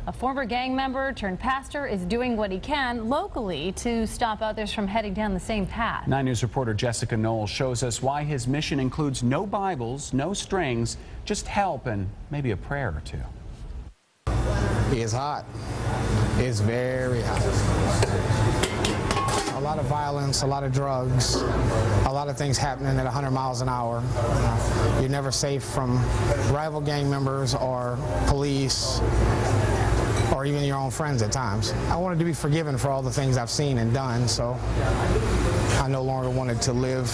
A former gang member turned pastor is doing what he can locally to stop others from heading down the same path. 9 News reporter Jessica Knoll shows us why his mission includes no Bibles, no strings, just help and maybe a prayer or two. It's hot. It's very hot. A lot of violence, a lot of drugs, a lot of things happening at 100 miles an hour. You're never safe from rival gang members or police or even your own friends at times. I wanted to be forgiven for all the things I've seen and done, so I no longer wanted to live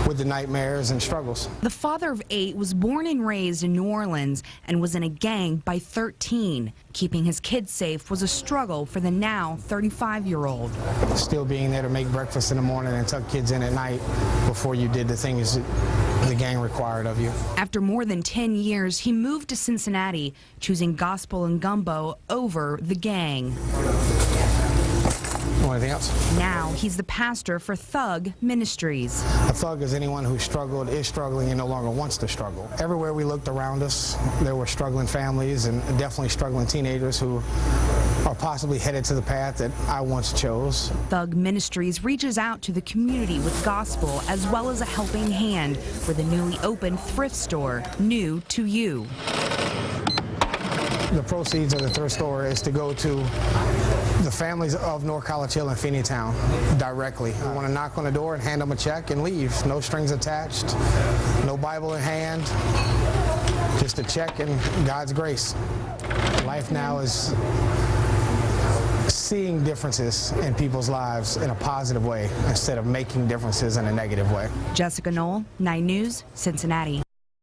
with the nightmares and struggles. The father of 8 was born and raised in New Orleans and was in a gang by 13. Keeping his kids safe was a struggle for the now 35-year-old. Still being there to make breakfast in the morning and tuck kids in at night before you did the things the gang required of you. After more than 10 years, he moved to Cincinnati, choosing gospel and gumbo over the gang. Anything else? Now he's the pastor for T.H.U.G Ministries. A thug is anyone who struggled, is struggling, and no longer wants to struggle. Everywhere we looked around us, there were struggling families and definitely struggling teenagers who are possibly headed to the path that I once chose. T.H.U.G Ministries reaches out to the community with gospel as well as a helping hand for the newly opened thrift store, New to You. The proceeds of the thrift store is to go to the families of North College Hill and Feeneytown directly. I want to knock on the door and hand them a check and leave. No strings attached, no Bible in hand, just a check and God's grace. Life now is seeing differences in people's lives in a positive way instead of making differences in a negative way. Jessica Knoll, 9 News, Cincinnati.